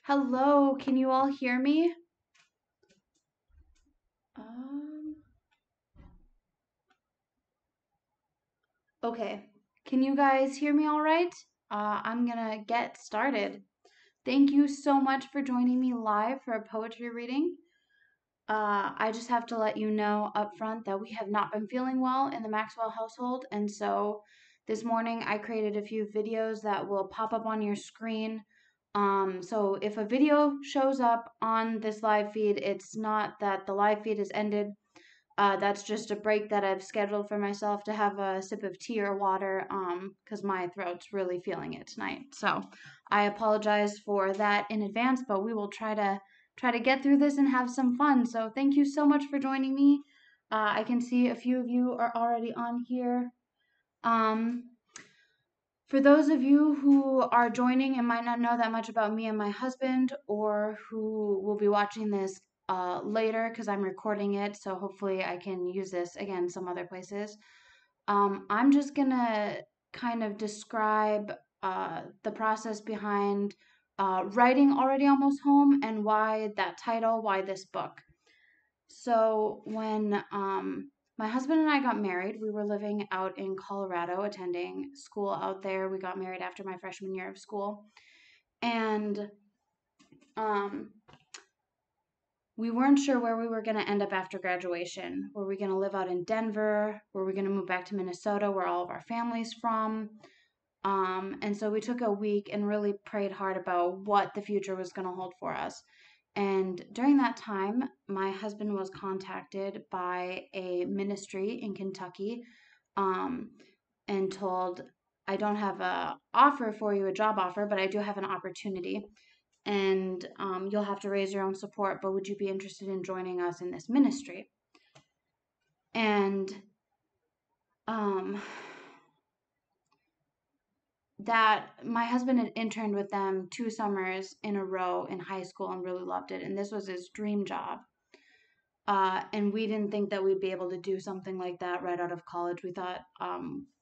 Hello, can you all hear me? Um, okay. Can you guys hear me all right? I'm gonna get started. Thank you so much for joining me live for a poetry reading. I just have to let you know up front that we have not been feeling well in the Maxwell household, and so this morning I created a few videos that will pop up on your screen. So if a video shows up on this live feed, it's not that the live feed has ended. That's just a break that I've scheduled for myself to have a sip of tea or water, because my throat's really feeling it tonight. So I apologize for that in advance, but we will try to get through this and have some fun. So thank you so much for joining me. I can see a few of you are already on here. Um, for those of you who are joining and might not know that much about me and my husband, or who will be watching this later because I'm recording it, so hopefully I can use this again some other places. I'm just gonna kind of describe the process behind writing Already Almost Home and why that title, why this book. So when my husband and I got married, we were living out in Colorado, attending school out there. We got married after my freshman year of school, and um, we weren't sure where we were going to end up after graduation. Were we going to live out in Denver? Were we going to move back to Minnesota, where all of our family's from? And so we took a week and really prayed hard about what the future was going to hold for us. And during that time, my husband was contacted by a ministry in Kentucky, um, and told, I don't have a offer for you, a job offer, but I do have an opportunity. And you'll have to raise your own support, but would you be interested in joining us in this ministry? And um, that my husband had interned with them 2 summers in a row in high school and really loved it. And this was his dream job. And we didn't think that we'd be able to do something like that right out of college. We thought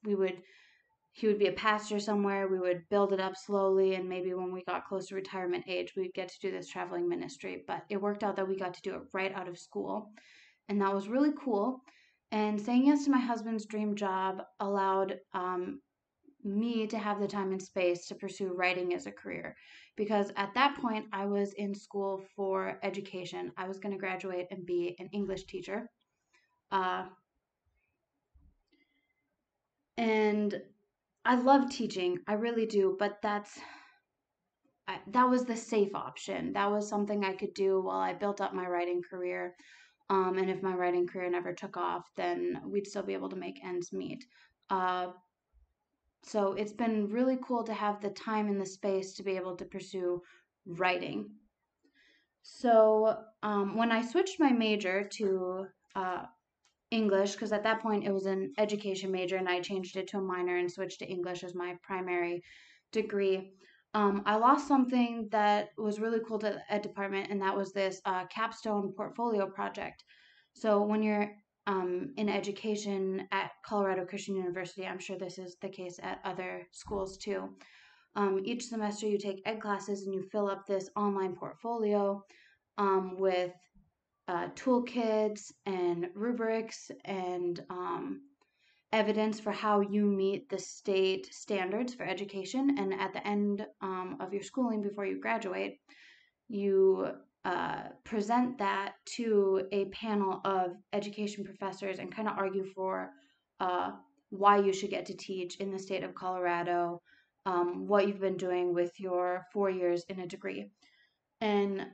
he would be a pastor somewhere. We would build it up slowly, and maybe when we got close to retirement age, we'd get to do this traveling ministry. But it worked out that we got to do it right out of school, and that was really cool. And saying yes to my husband's dream job allowed me to have the time and space to pursue writing as a career, because at that point I was in school for education. I was going to graduate and be an English teacher. Uh, and I love teaching, I really do, but that was the safe option. That was something I could do while I built up my writing career. And if my writing career never took off, then we'd still be able to make ends meet. Uh, so it's been really cool to have the time and the space to be able to pursue writing. So when I switched my major to English, because at that point it was an education major, and I changed it to a minor and switched to English as my primary degree. I lost something that was really cool to the ed department, and that was this capstone portfolio project. So when you're in education at Colorado Christian University, I'm sure this is the case at other schools too. Each semester you take ed classes and you fill up this online portfolio with toolkits and rubrics and evidence for how you meet the state standards for education. And at the end of your schooling, before you graduate, you present that to a panel of education professors and kind of argue for uh, why you should get to teach in the state of Colorado, what you've been doing with your 4 years in a degree. And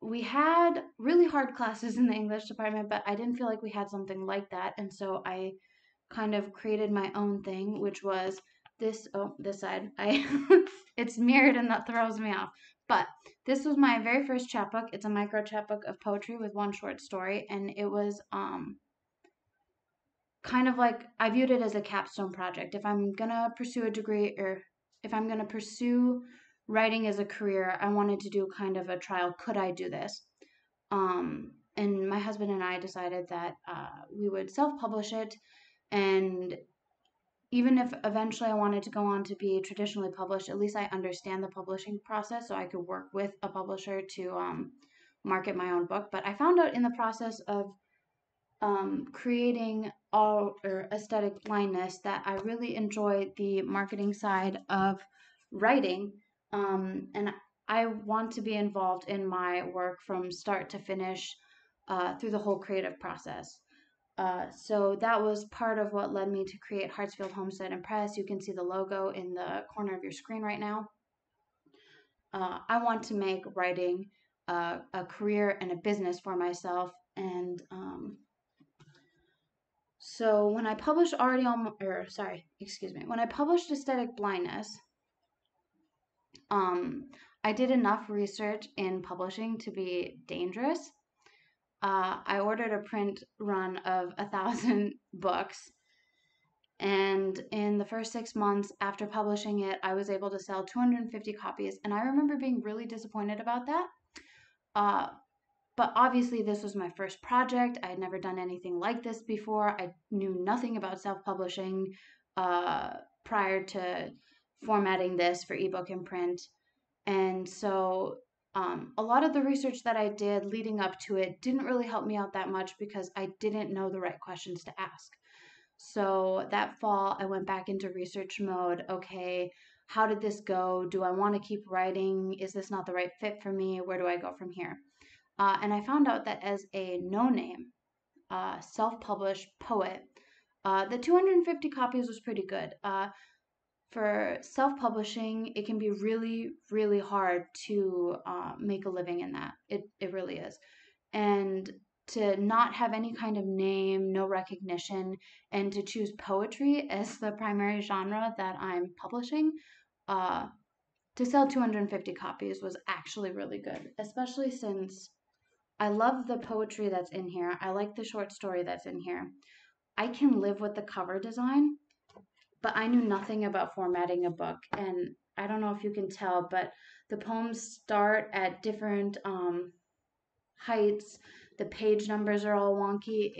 we had really hard classes in the English department, but I didn't feel like we had something like that. And so I kind of created my own thing, which was this side. It's mirrored and that throws me off. But this was my very first chapbook. It's a micro chapbook of poetry with one short story, and it was kind of like, I viewed it as a capstone project. If I'm gonna pursue a degree, or if I'm gonna pursue writing as a career, I wanted to do kind of a trial. Could I do this? And my husband and I decided that we would self-publish it, and even if eventually I wanted to go on to be traditionally published, at least I understand the publishing process, so I could work with a publisher to market my own book. But I found out in the process of creating all or aesthetic blindness that I really enjoy the marketing side of writing, and I want to be involved in my work from start to finish through the whole creative process. So that was part of what led me to create Hartsfield Homestead and Press. You can see the logo in the corner of your screen right now. I want to make writing a career and a business for myself, and so when I published when I published Aesthetic Blindness, I did enough research in publishing to be dangerous. I ordered a print run of 1,000 books, and in the first 6 months after publishing it, I was able to sell 250 copies, and I remember being really disappointed about that. Uh, But obviously, this was my first project. I had never done anything like this before. I knew nothing about self-publishing prior to formatting this for ebook and print. And so a lot of the research that I did leading up to it didn't really help me out that much because I didn't know the right questions to ask. So that fall, I went back into research mode. Okay, how did this go? Do I want to keep writing? Is this not the right fit for me? Where do I go from here? And I found out that as a no-name, self-published poet, the 250 copies was pretty good. For self-publishing, it can be really, really hard to make a living in that. It really is. And to not have any kind of name, no recognition, and to choose poetry as the primary genre that I'm publishing, to sell 250 copies was actually really good, especially since I love the poetry that's in here. I like the short story that's in here. I can live with the cover design, but I knew nothing about formatting a book. And I don't know if you can tell, but the poems start at different heights. The page numbers are all wonky.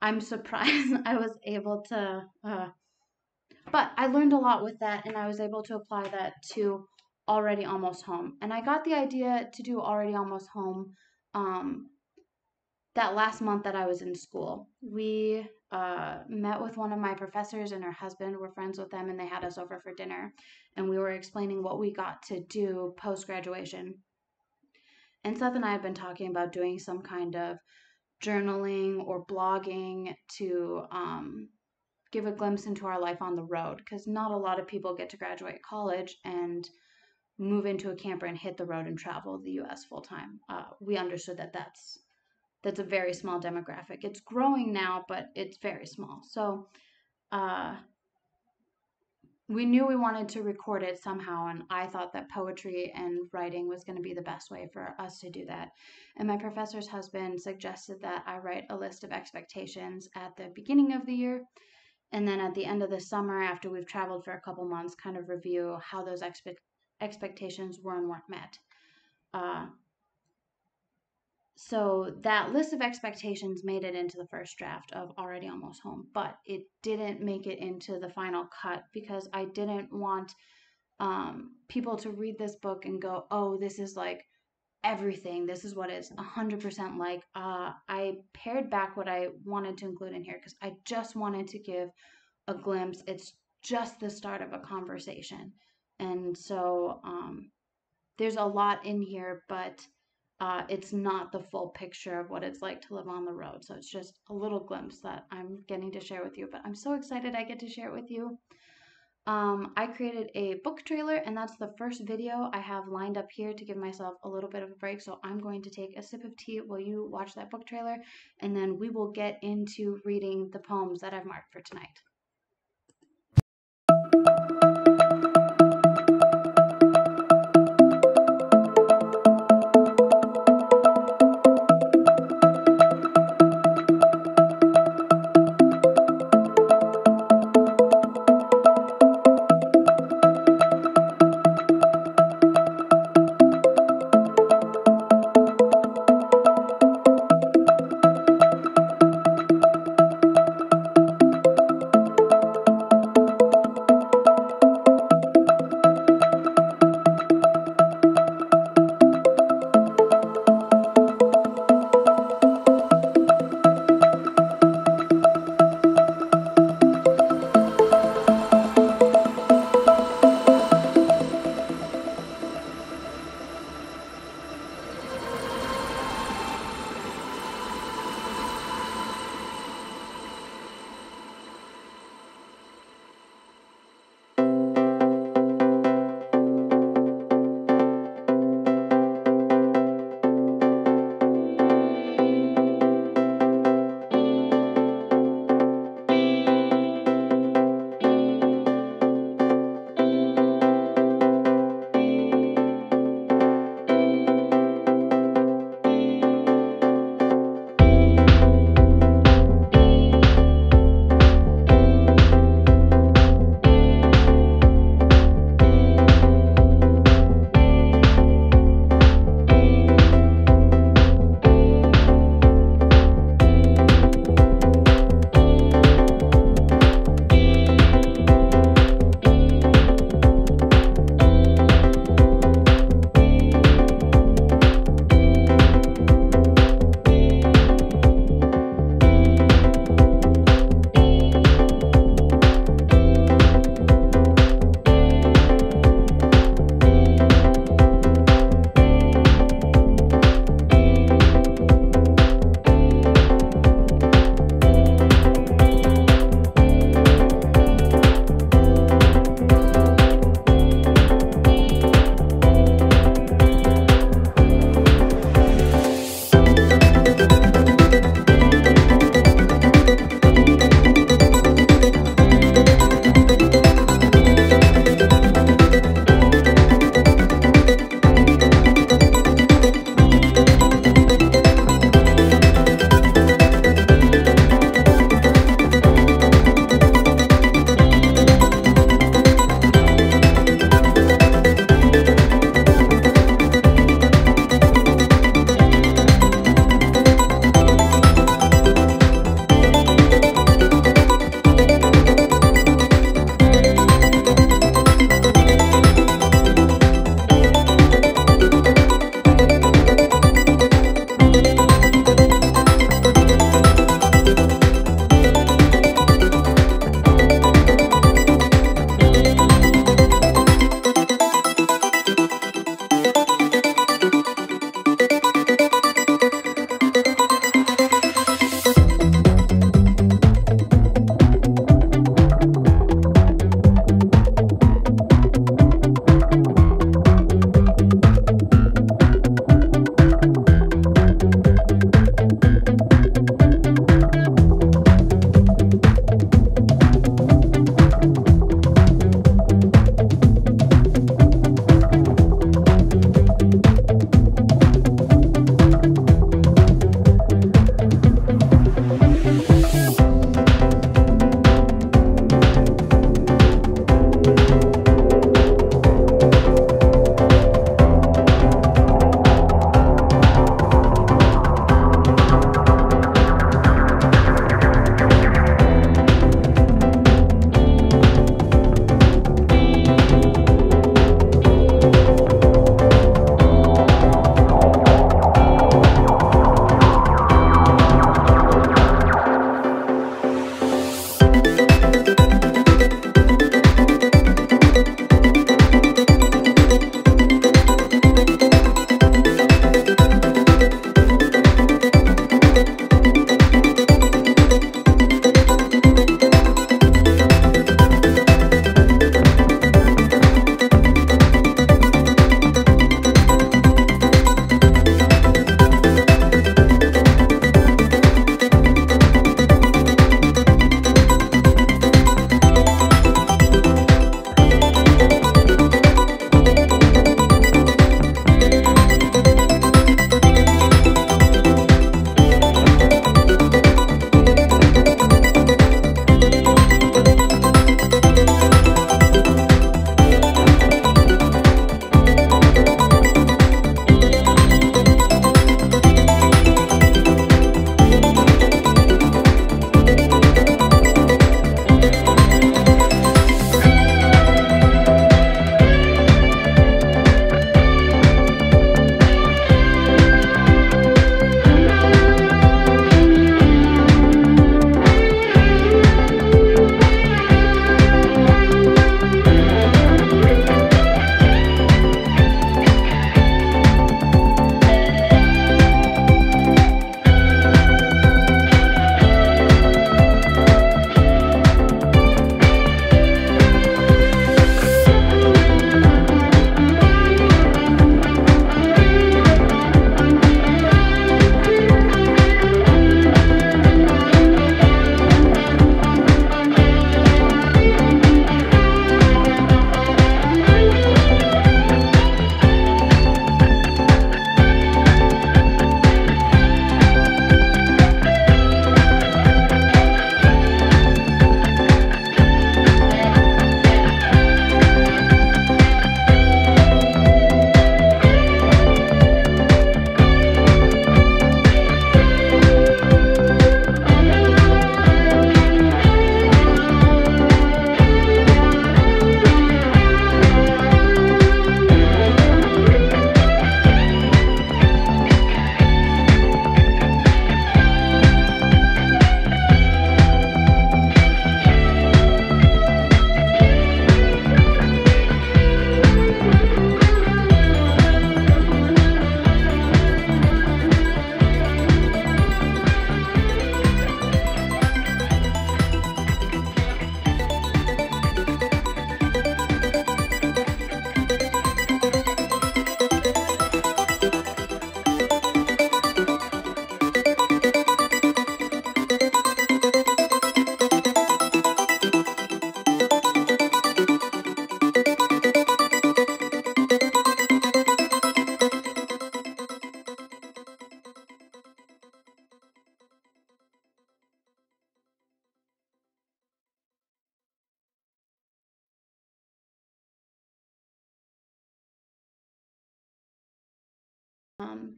I'm surprised I was able to, but I learned a lot with that, and I was able to apply that to Already Almost Home. And I got the idea to do Already Almost Home um, that last month that I was in school. We met with one of my professors and her husband. We're friends with them, and they had us over for dinner. And we were explaining what we got to do post graduation. And Seth and I have been talking about doing some kind of journaling or blogging to give a glimpse into our life on the road, because not a lot of people get to graduate college and move into a camper and hit the road and travel the U.S. full time. We understood that that's a very small demographic. It's growing now, but it's very small. So we knew we wanted to record it somehow, and I thought that poetry and writing was going to be the best way for us to do that. And my professor's husband suggested that I write a list of expectations at the beginning of the year, and then at the end of the summer, after we've traveled for a couple months, kind of review how those expectations were and weren't met. So that list of expectations made it into the first draft of Already Almost Home, but it didn't make it into the final cut because I didn't want people to read this book and go, oh, this is like everything. This is what it's 100% like. I pared back what I wanted to include in here because I just wanted to give a glimpse. It's just the start of a conversation. And so there's a lot in here, but it's not the full picture of what it's like to live on the road. So it's just a little glimpse that I'm getting to share with you, but I'm so excited I get to share it with you. I created a book trailer, and that's the first video I have lined up here to give myself a little bit of a break. So I'm going to take a sip of tea while you watch that book trailer, and then we will get into reading the poems that I've marked for tonight.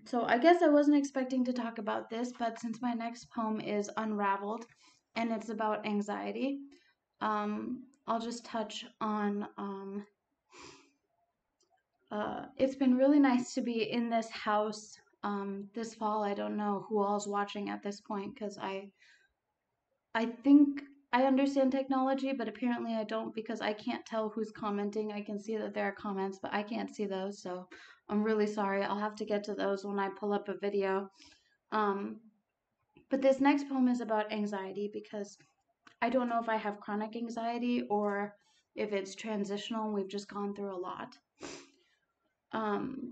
So I guess I wasn't expecting to talk about this, but since my next poem is Unraveled and it's about anxiety, I'll just touch on it's been really nice to be in this house this fall. I don't know who all's watching at this point because I think I understand technology, but apparently I don't because I can't tell who's commenting. I can see that there are comments, but I can't see those, so I'm really sorry. I'll have to get to those when I pull up a video. Um, but this next poem is about anxiety because I don't know if I have chronic anxiety or if it's transitional and we've just gone through a lot.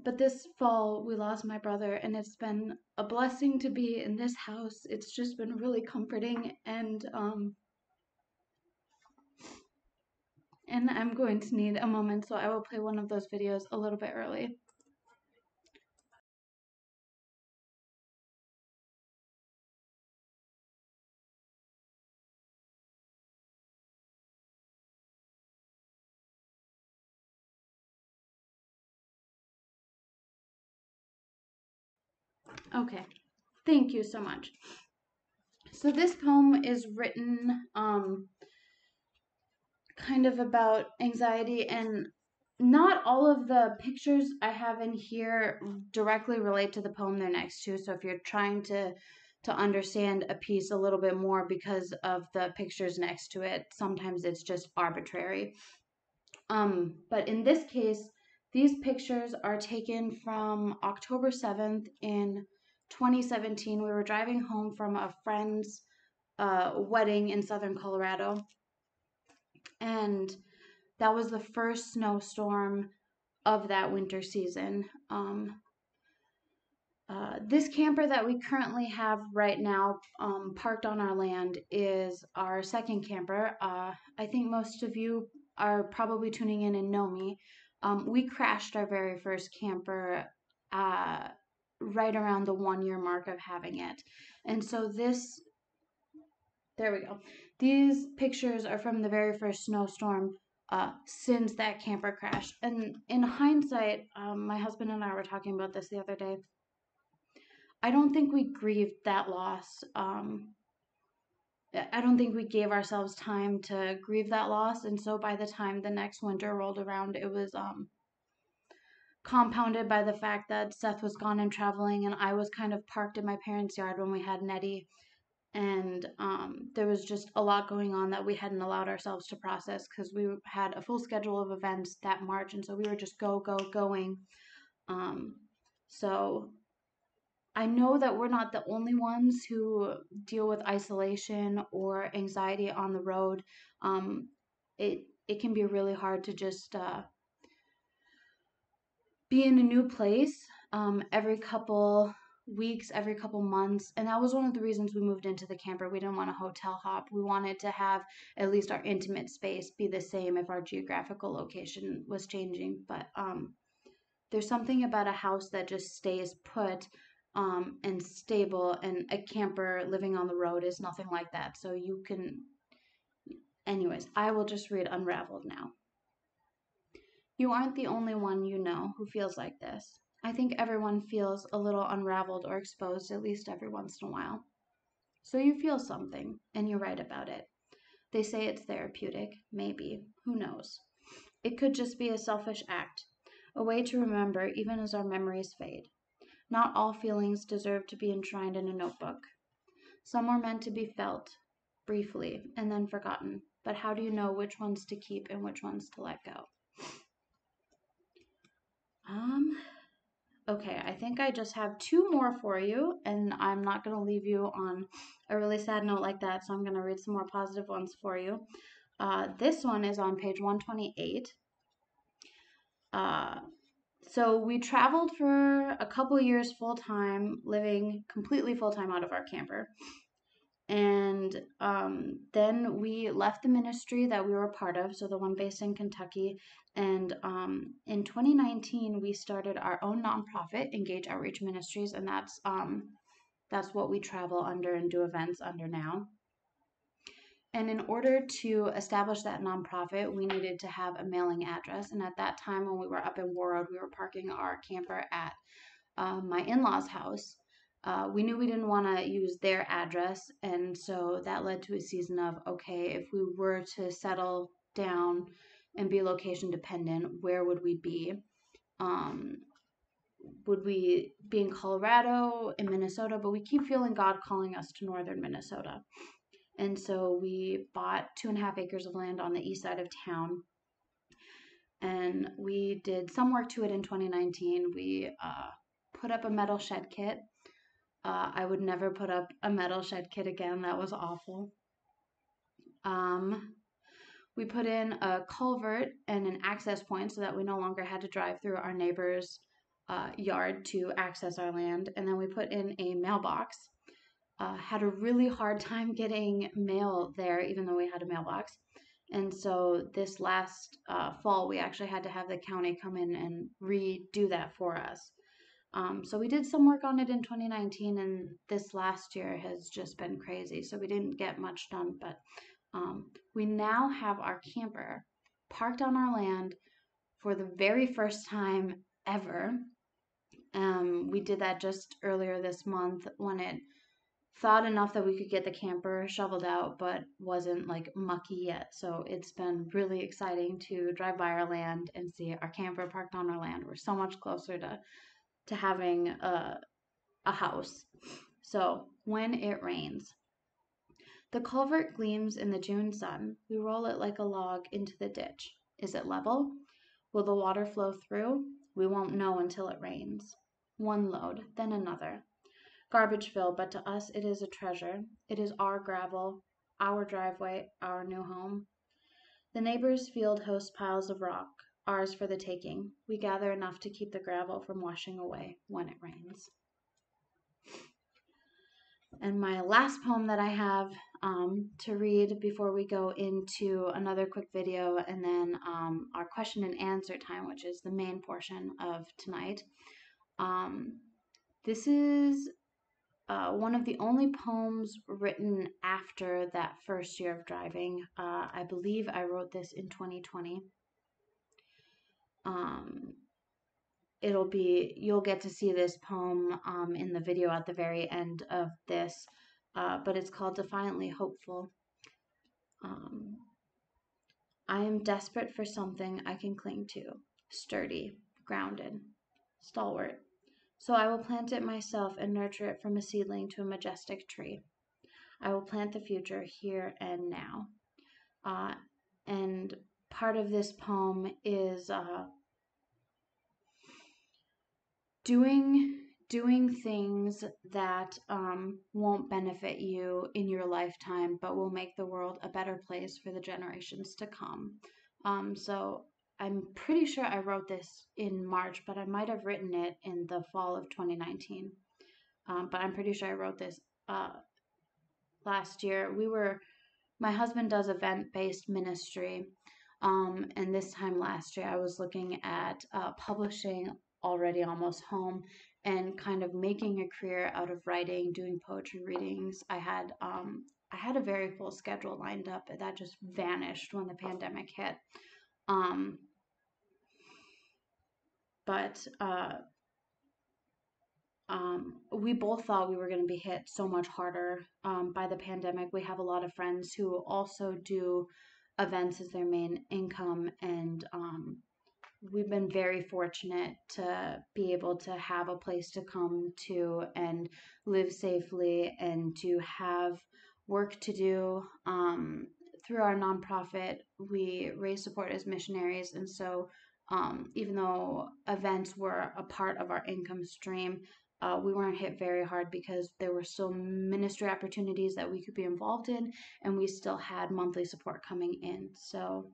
But this fall we lost my brother, and it's been a blessing to be in this house. It's just been really comforting, and I'm going to need a moment, so I will play one of those videos a little bit early. Okay, thank you so much. So this poem is written kind of about anxiety, and not all of the pictures I have in here directly relate to the poem they're next to. So if you're trying to understand a piece a little bit more because of the pictures next to it, sometimes it's just arbitrary. But in this case, these pictures are taken from October 7th in 2017. We were driving home from a friend's wedding in southern Colorado, and that was the first snowstorm of that winter season. This camper that we currently have right now, parked on our land, is our second camper. I think most of you are probably tuning in and know me. We crashed our very first camper right around the 1 year mark of having it. And so there we go. These pictures are from the very first snowstorm since that camper crashed. And in hindsight, my husband and I were talking about this the other day. I don't think we grieved that loss. I don't think we gave ourselves time to grieve that loss. And so by the time the next winter rolled around, it was compounded by the fact that Seth was gone and traveling, and I was kind of parked in my parents' yard when we had Nettie. And there was just a lot going on that we hadn't allowed ourselves to process because we had a full schedule of events that March, and so we were just going. So I know that we're not the only ones who deal with isolation or anxiety on the road. Um, it can be really hard to just be in a new place every couple weeks, every couple months. And that was one of the reasons we moved into the camper. We didn't want a hotel hop. We wanted to have at least our intimate space be the same if our geographical location was changing. But there's something about a house that just stays put and stable, and a camper living on the road is nothing like that. So you can, anyways, I will just read Unraveled now. You aren't the only one you know who feels like this. I think everyone feels a little unraveled or exposed at least every once in a while. So you feel something, and you write about it. They say it's therapeutic. Maybe. Who knows? It could just be a selfish act, a way to remember even as our memories fade. Not all feelings deserve to be enshrined in a notebook. Some are meant to be felt, briefly, and then forgotten. But how do you know which ones to keep and which ones to let go? Okay, I think I just have two more for you, and I'm not going to leave you on a really sad note like that, so I'm going to read some more positive ones for you. This one is on page 128. So we traveled for a couple years full time, living completely full time out of our camper. And then we left the ministry that we were part of, so the one based in Kentucky. And in 2019, we started our own nonprofit, Engage Outreach Ministries, and that's what we travel under and do events under now. And in order to establish that nonprofit, we needed to have a mailing address. And at that time, when we were up in Warroad, we were parking our camper at my in-laws' house. We knew we didn't want to use their address, and so that led to a season of, okay, if we were to settle down and be location dependent, where would we be? Um, would we be in Colorado, in Minnesota? But we keep feeling God calling us to northern Minnesota. And so we bought 2.5 acres of land on the east side of town. And we did some work to it in 2019. We put up a metal shed kit. I would never put up a metal shed kit again. That was awful. We put in a culvert and an access point so that we no longer had to drive through our neighbor's yard to access our land. And then we put in a mailbox. Had a really hard time getting mail there, even though we had a mailbox. And so this last fall, we actually had to have the county come in and redo that for us. So we did some work on it in 2019, and this last year has just been crazy. So we didn't get much done, but we now have our camper parked on our land for the very first time ever. We did that just earlier this month when it thawed enough that we could get the camper shoveled out, but wasn't like mucky yet. So it's been really exciting to drive by our land and see our camper parked on our land. We're so much closer to having a house. So when it rains, the culvert gleams in the June sun. We roll it like a log into the ditch. Is it level? Will the water flow through? We won't know until it rains. One load, then another. Garbage fill, but to us it is a treasure. It is our gravel, our driveway, our new home. The neighbor's field hosts piles of rock, ours for the taking. We gather enough to keep the gravel from washing away when it rains. And my last poem that I have to read before we go into another quick video and then our question and answer time, which is the main portion of tonight. This is one of the only poems written after that first year of driving. I believe I wrote this in 2020. You'll get to see this poem in the video at the very end of this, but it's called Defiantly Hopeful. I am desperate for something I can cling to, sturdy, grounded, stalwart. So I will plant it myself and nurture it from a seedling to a majestic tree. I will plant the future here and now. And part of this poem is doing things that won't benefit you in your lifetime, but will make the world a better place for the generations to come. So I'm pretty sure I wrote this in March, but I might have written it in the fall of 2019. But I'm pretty sure I wrote this last year. My husband does event-based ministry. And this time last year, I was looking at publishing already almost home and kind of making a career out of writing, doing poetry readings. I had a very full schedule lined up, but that just vanished when the pandemic hit. But we both thought we were going to be hit so much harder by the pandemic. We have a lot of friends who also do events as their main income, and we've been very fortunate to be able to have a place to come to and live safely and to have work to do. Through our nonprofit, we raise support as missionaries, and so even though events were a part of our income stream, we weren't hit very hard because there were still ministry opportunities that we could be involved in, and we still had monthly support coming in. So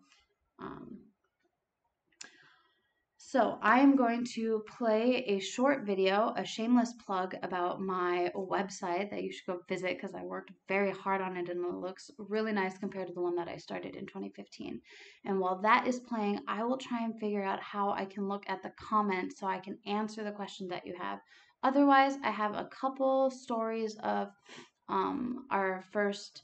I am going to play a short video, a shameless plug about my website that you should go visit because I worked very hard on it and it looks really nice compared to the one that I started in 2015. And while that is playing, I will try and figure out how I can look at the comments so I can answer the questions that you have. Otherwise, I have a couple stories of our first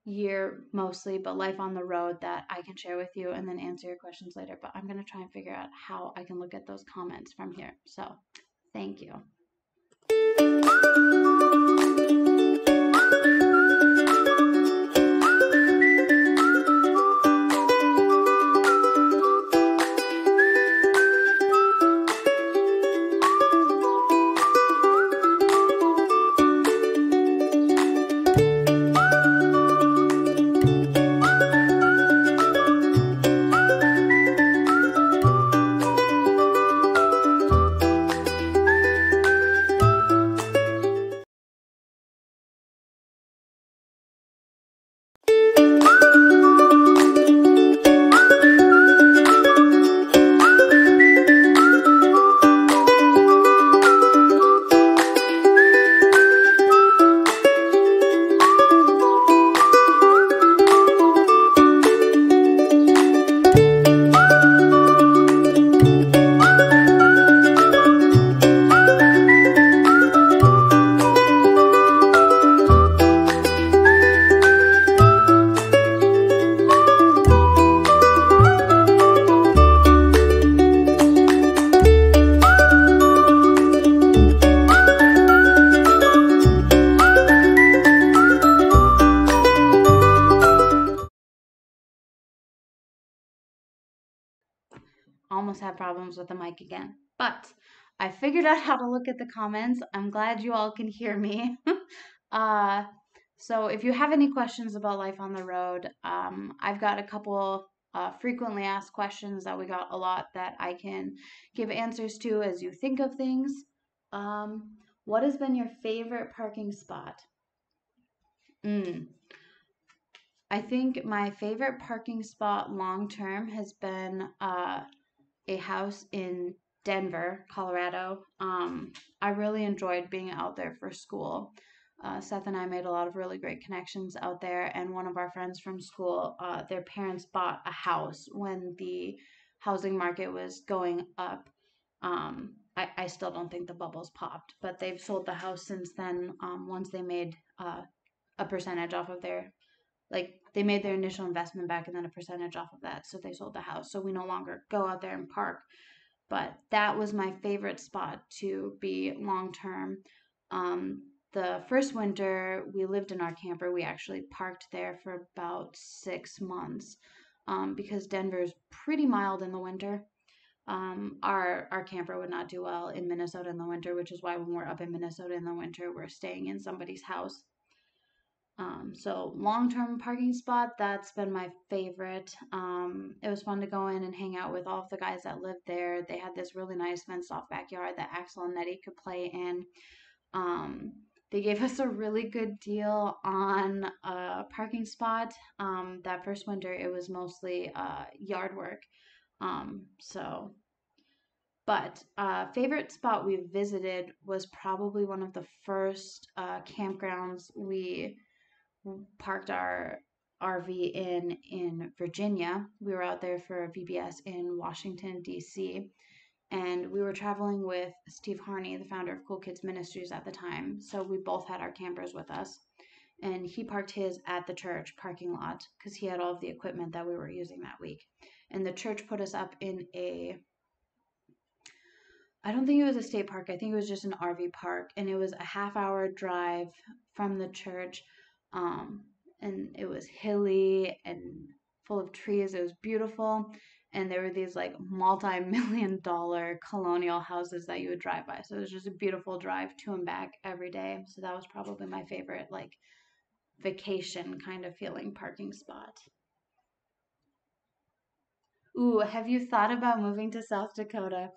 year mostly, but life on the road that I can share with you and then answer your questions later. But I'm going to try and figure out how I can look at those comments from here. So Thank you. Almost had problems with the mic again, but I figured out how to look at the comments. I'm glad you all can hear me. uh, so if you have any questions about life on the road, I've got a couple frequently asked questions that we got a lot that I can give answers to as you think of things. What has been your favorite parking spot? I think my favorite parking spot long term has been a house in Denver, Colorado. I really enjoyed being out there for school. Seth and I made a lot of really great connections out there, and one of our friends from school, their parents bought a house when the housing market was going up. I still don't think the bubbles popped, but they've sold the house since then. Once they made a percentage off of their, like, they made their initial investment back and then a percentage off of that, so they sold the house. So we no longer go out there and park, but that was my favorite spot to be long term. The first winter we lived in our camper, we actually parked there for about 6 months because Denver's pretty mild in the winter. Our camper would not do well in Minnesota in the winter, which is why when we're up in Minnesota in the winter, we're staying in somebody's house. So long-term parking spot, that's been my favorite. It was fun to go in and hang out with all of the guys that lived there. They had this really nice fenced-off backyard that Axel and Nettie could play in. They gave us a really good deal on a parking spot. That first winter, it was mostly yard work. So, but favorite spot we visited was probably one of the first campgrounds we parked our RV in Virginia. We were out there for VBS in Washington, D.C., and we were traveling with Steve Harney, the founder of Cool Kids Ministries at the time. So we both had our campers with us, and he parked his at the church parking lot because he had all of the equipment that we were using that week. And the church put us up in I don't think it was a state park. I think it was just an RV park, and it was a half-hour drive from the church. And it was hilly and full of trees. It was beautiful, and there were these like multi-million-dollar colonial houses that you would drive by. So it was just a beautiful drive to and back every day. So that was probably my favorite, like, vacation kind of feeling parking spot. Ooh, have you thought about moving to South Dakota?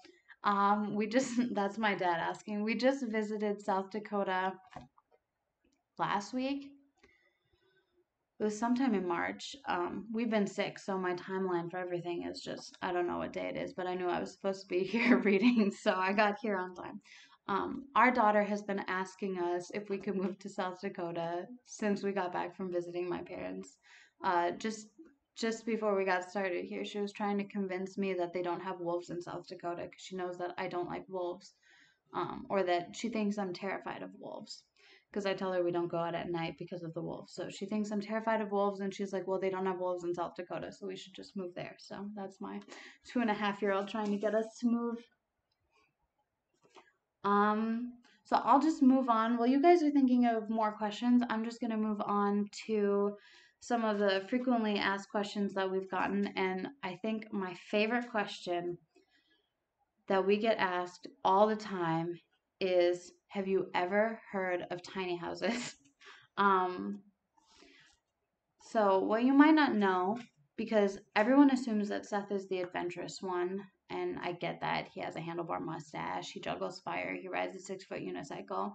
We just, that's my dad asking. We just visited South Dakota last week. It was sometime in March. We've been sick, so my timeline for everything is just, I don't know what day it is, but I knew I was supposed to be here reading, so I got here on time. Our daughter has been asking us if we could move to South Dakota since we got back from visiting my parents. Just before we got started here, she was trying to convince me that they don't have wolves in South Dakota because she knows that I don't like wolves, or that she thinks I'm terrified of wolves because I tell her we don't go out at night because of the wolves. So she thinks I'm terrified of wolves, and she's like, well, they don't have wolves in South Dakota, so we should just move there. So that's my 2.5-year-old trying to get us to move. Um, so I'll just move on. While you guys are thinking of more questions, I'm just going to move on to some of the frequently asked questions that we've gotten. And I think my favorite question that we get asked all the time is, have you ever heard of tiny houses? Um, so what you might not know, because everyone assumes that Seth is the adventurous one, and I get that. He has a handlebar mustache, he juggles fire, he rides a 6-foot unicycle.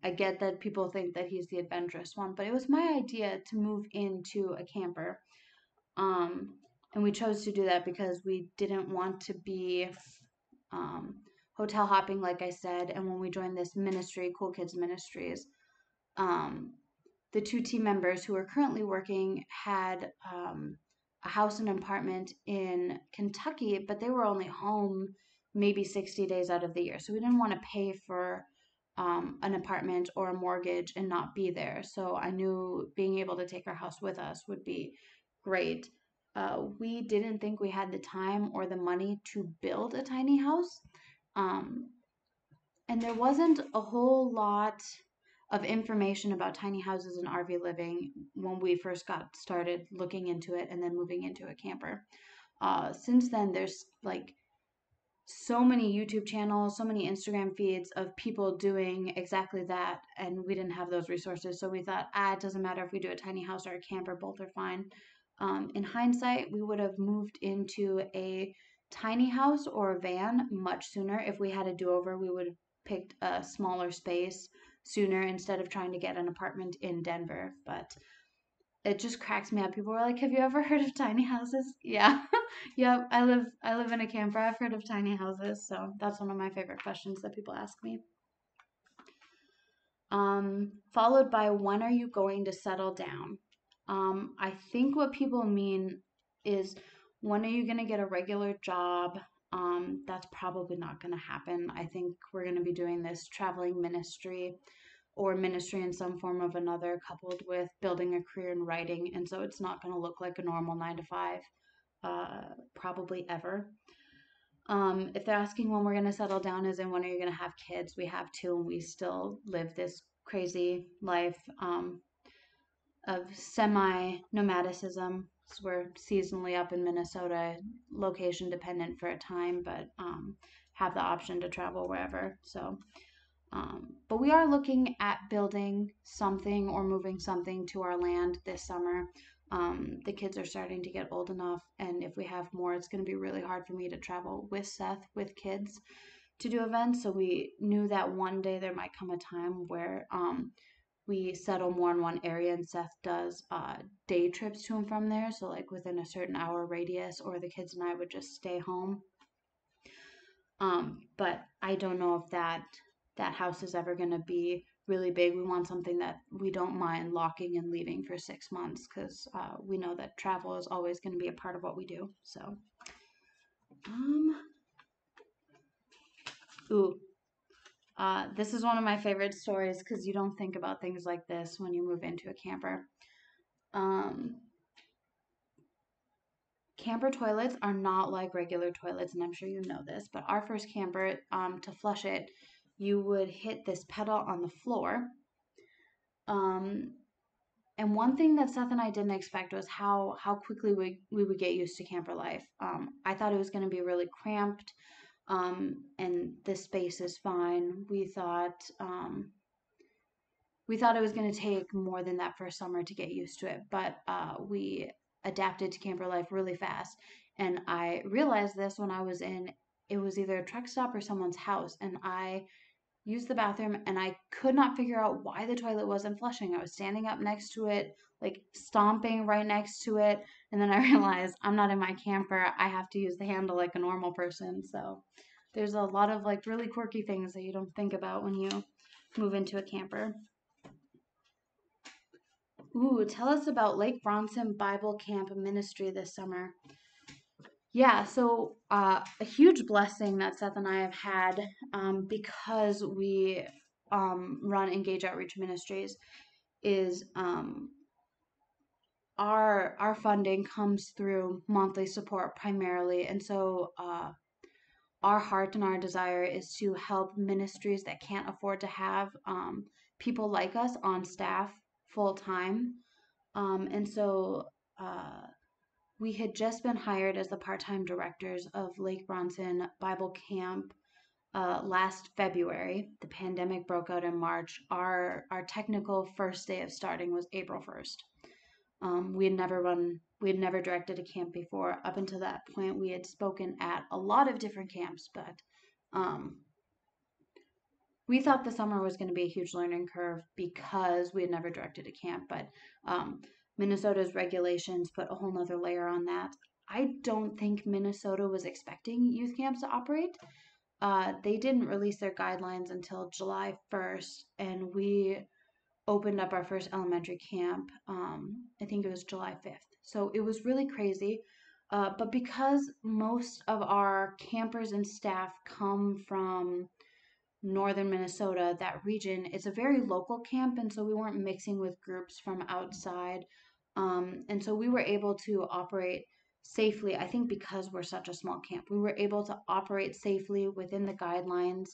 I get that people think that he's the adventurous one, but it was my idea to move into a camper. Um, and we chose to do that because we didn't want to be um, hotel hopping, like I said. And when we joined this ministry, Cool Kids Ministries, um, the two team members who are currently working had a house and apartment in Kentucky, but they were only home maybe 60 days out of the year. So we didn't want to pay for an apartment or a mortgage and not be there. So I knew being able to take our house with us would be great. We didn't think we had the time or the money to build a tiny house. Um, and there wasn't a whole lot of information about tiny houses and RV living when we first got started looking into it and then moving into a camper. Since then, there's like so many YouTube channels, so many Instagram feeds of people doing exactly that, and we didn't have those resources. So we thought, it doesn't matter if we do a tiny house or a camper, both are fine. In hindsight, we would have moved into a tiny house or a van much sooner. If we had a do over, we would have picked a smaller space sooner instead of trying to get an apartment in Denver. But it just cracks me up. People are like, "Have you ever heard of tiny houses?" Yeah. Yep, I live in a camper. I've heard of tiny houses, so that's one of my favorite questions that people ask me. Followed by, when are you going to settle down? I think what people mean is, when are you going to get a regular job? That's probably not going to happen. I think we're going to be doing this traveling ministry or ministry in some form of another, coupled with building a career in writing. And so it's not going to look like a normal 9 to 5, probably ever. If they're asking when we're going to settle down, as in when are you going to have kids, we have two, and we still live this crazy life of semi nomadicism. So we're seasonally up in Minnesota, location dependent for a time, but have the option to travel wherever. So but we are looking at building something or moving something to our land this summer. The kids are starting to get old enough, and if we have more, it's going to be really hard for me to travel with Seth with kids to do events. So we knew that one day there might come a time where we settle more in one area, and Seth does day trips to and from there. So, like within a certain hour radius, or the kids and I would just stay home. But I don't know if that house is ever going to be really big. We want something that we don't mind locking and leaving for 6 months, because we know that travel is always going to be a part of what we do. So, um, ooh, this is one of my favorite stories because you don't think about things like this when you move into a camper. Um, Camper toilets are not like regular toilets, and I'm sure you know this, but our first camper, to flush it, you would hit this pedal on the floor. Um, and one thing that Seth and I didn't expect was how quickly we would get used to camper life. I thought it was going to be really cramped, and the space is fine. We thought it was going to take more than that first summer to get used to it, but we adapted to camper life really fast. And I realized this when I was in, it was either a truck stop or someone's house, and I used the bathroom and I could not figure out why the toilet wasn't flushing. I was standing up next to it, like stomping right next to it, and then I realized I'm not in my camper. I have to use the handle like a normal person. So there's a lot of like really quirky things that you don't think about when you move into a camper. Ooh, tell us about Lake Bronson Bible Camp Ministry this summer. Yeah, so a huge blessing that Seth and I have had, because we run Engage Outreach Ministries, is our funding comes through monthly support primarily, and so our heart and our desire is to help ministries that can't afford to have people like us on staff full time. And so we had just been hired as the part-time directors of Lake Bronson Bible Camp last February. The pandemic broke out in March. Our technical first day of starting was April 1st. We had never directed a camp before. Up until that point, we had spoken at a lot of different camps, but um, we thought the summer was going to be a huge learning curve because we had never directed a camp. But Minnesota's regulations put a whole nother layer on that. I don't think Minnesota was expecting youth camps to operate. They didn't release their guidelines until July 1st, and we opened up our first elementary camp. I think it was July 5th. So it was really crazy. But because most of our campers and staff come from northern Minnesota, that region, it's a very local camp, and so we weren't mixing with groups from outside. And so we were able to operate safely. I think because we're such a small camp, we were able to operate safely within the guidelines.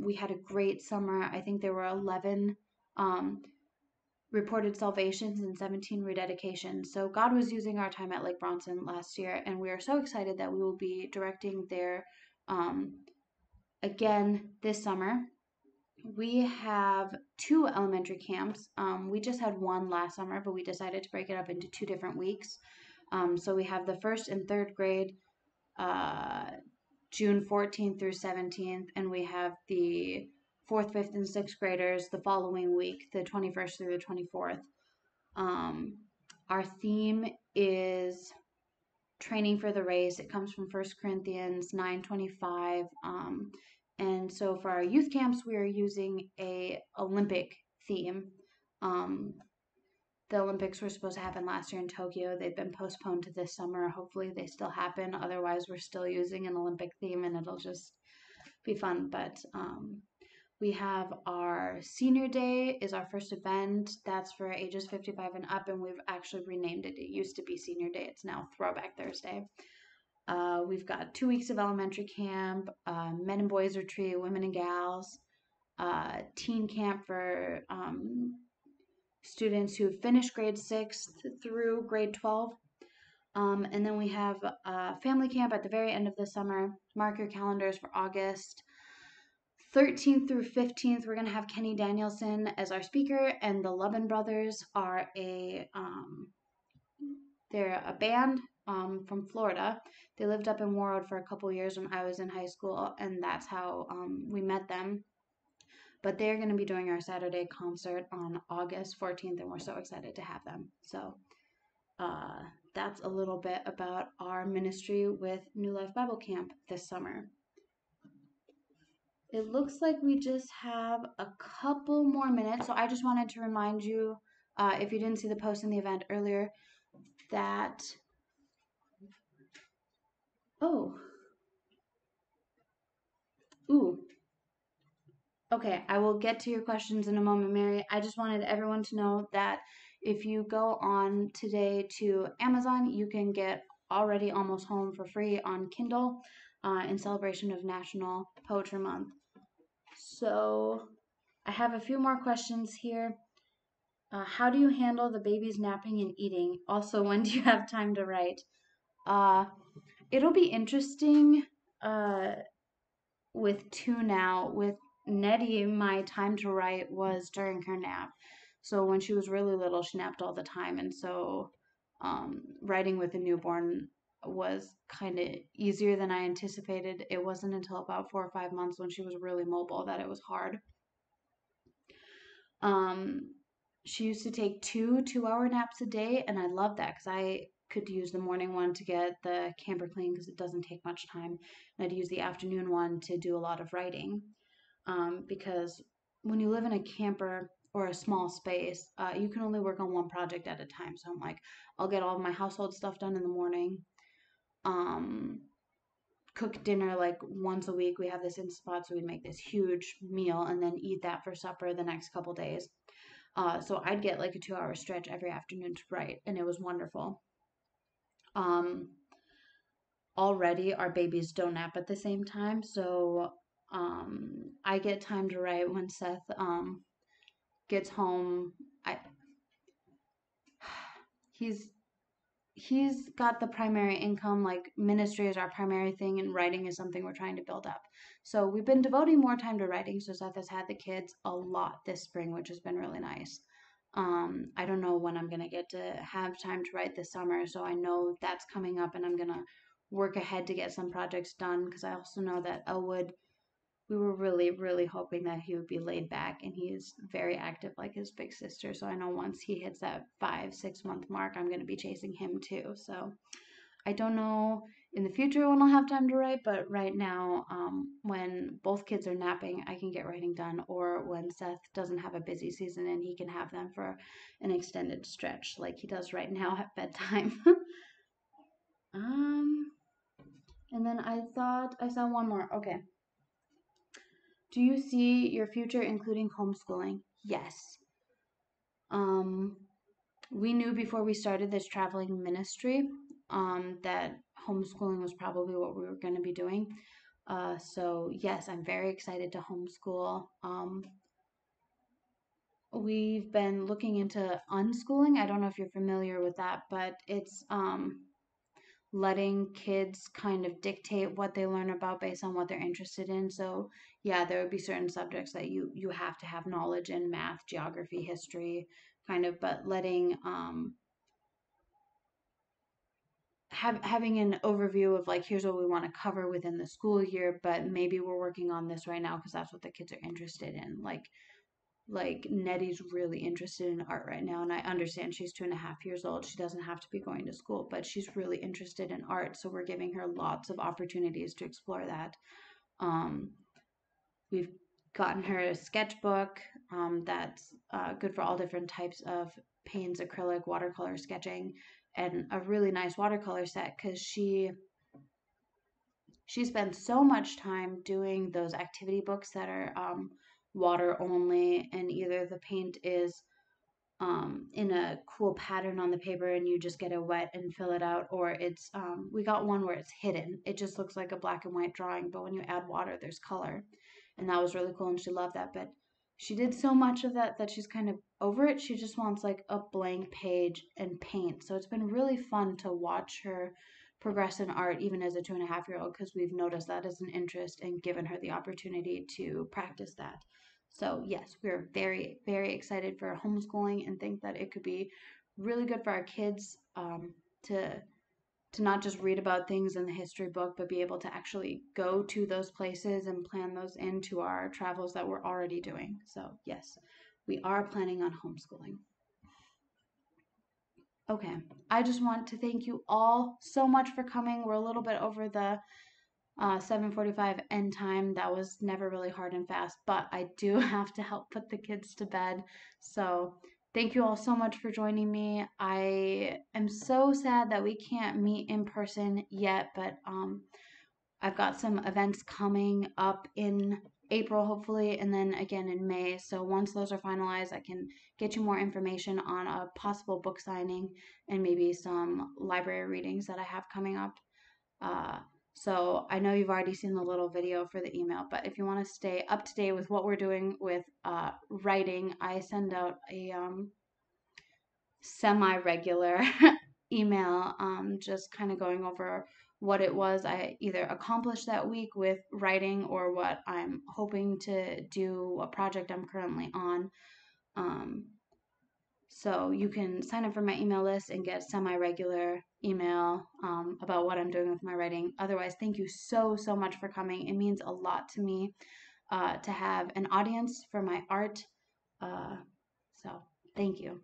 We had a great summer. I think there were 11 reported salvations and 17 rededications. So God was using our time at Lake Bronson last year, and we are so excited that we will be directing there again this summer. We have 2 elementary camps. We just had one last summer, but we decided to break it up into 2 different weeks. So we have the first and third grade, June 14th through 17th, and we have the 4th, 5th, and 6th graders the following week, the 21st through the 24th. Our theme is training for the race. It comes from 1 Corinthians 9:25. And so for our youth camps, we are using a Olympic theme. The Olympics were supposed to happen last year in Tokyo. They've been postponed to this summer. Hopefully they still happen. Otherwise, we're still using an Olympic theme and it'll just be fun. But we have our senior day is our first event. That's for ages 55 and up, and we've actually renamed it. It used to be senior day. It's now Throwback Thursday. We've got 2 weeks of elementary camp, men and boys retreat, women and gals, teen camp for students who finished grade 6 through grade 12. And then we have family camp at the very end of the summer. Mark your calendars for August 13th through 15th. We're going to have Kenny Danielson as our speaker, and the Lubin Brothers are they're a band from Florida. They lived up in Warroad for a couple years when I was in high school, and that's how we met them. But they're going to be doing our Saturday concert on August 14th, and we're so excited to have them. So that's a little bit about our ministry with New Life Bible Camp this summer. It looks like we just have a couple more minutes, so I just wanted to remind you, if you didn't see the post in the event earlier, that, okay, I will get to your questions in a moment, Mary. I just wanted everyone to know that if you go on today to Amazon, you can get Already Almost Home for free on Kindle in celebration of National Poetry Month. So I have a few more questions here. How do you handle the babies napping and eating? Also, when do you have time to write? It'll be interesting with 2 now. With Nettie, my time to write was during her nap. So when she was really little, she napped all the time. And so writing with a newborn was kind of easier than I anticipated. It wasn't until about 4 or 5 months when she was really mobile that it was hard. She used to take 2 2-hour naps a day, and I love that because I could use the morning one to get the camper clean because it doesn't take much time, and I'd use the afternoon one to do a lot of writing. Because when you live in a camper or a small space, you can only work on one project at a time. So I'm like, I'll get all of my household stuff done in the morning. Cook dinner like once a week. We have this in spot, so we'd make this huge meal and then eat that for supper the next couple days. So I'd get like a 2-hour stretch every afternoon to write, and it was wonderful. already our babies don't nap at the same time, so I get time to write when Seth gets home. I he's he's got the primary income, like ministry is our primary thing, and writing is something we're trying to build up. So we've been devoting more time to writing. So Seth has had the kids a lot this spring, which has been really nice. I don't know when I'm gonna get to have time to write this summer, so I know that's coming up, and I'm gonna work ahead to get some projects done because I also know that Elwood, we were really, really hoping that he would be laid back, and he's very active like his big sister. So I know once he hits that 5, 6 month mark, I'm going to be chasing him too. So I don't know in the future when I'll have time to write, but right now, when both kids are napping, I can get writing done, or when Seth doesn't have a busy season and he can have them for an extended stretch like he does right now at bedtime. um, and then I thought I saw one more. Okay. Do you see your future including homeschooling? Yes. Um, we knew before we started this traveling ministry that homeschooling was probably what we were going to be doing. So, yes, I'm very excited to homeschool. We've been looking into unschooling. I don't know if you're familiar with that, but it's letting kids kind of dictate what they learn about based on what they're interested in. So yeah, there would be certain subjects that you have to have knowledge in: math, geography, history, kind of, but letting having an overview of like, here's what we want to cover within the school year, but maybe we're working on this right now because that's what the kids are interested in. Like Nettie's really interested in art right now, and I understand she's 2.5 years old. She doesn't have to be going to school, but she's really interested in art, so we're giving her lots of opportunities to explore that. Um, we've gotten her a sketchbook that's good for all different types of paints, acrylic, watercolor sketching, and a really nice watercolor set because she spends so much time doing those activity books that are water only, and either the paint is in a cool pattern on the paper and you just get it wet and fill it out, or it's we got one where it's hidden. It just looks like a black and white drawing, but when you add water, there's color, and that was really cool, and she loved that. But she did so much of that that she's kind of over it. She just wants like a blank page and paint. So it's been really fun to watch her progress in art even as a 2.5 year old, because we've noticed that as an interest and given her the opportunity to practice that. So yes, we're very, very excited for homeschooling and think that it could be really good for our kids to not just read about things in the history book, but be able to actually go to those places and plan those into our travels that we're already doing. So yes, we are planning on homeschooling. Okay, I just want to thank you all so much for coming. We're a little bit over the 7:45 end time. That was never really hard and fast, but I do have to help put the kids to bed. So thank you all so much for joining me. I am so sad that we can't meet in person yet, but I've got some events coming up in April, hopefully, and then again in May. So once those are finalized, I can get you more information on a possible book signing and maybe some library readings that I have coming up. Uh, so I know you've already seen the little video for the email, but if you want to stay up to date with what we're doing with writing, I send out a semi-regular email, just kind of going over what it was I either accomplished that week with writing or what I'm hoping to do, what project I'm currently on. Um, so you can sign up for my email list and get semi-regular email about what I'm doing with my writing. Otherwise, thank you so, so much for coming. It means a lot to me to have an audience for my art. So thank you.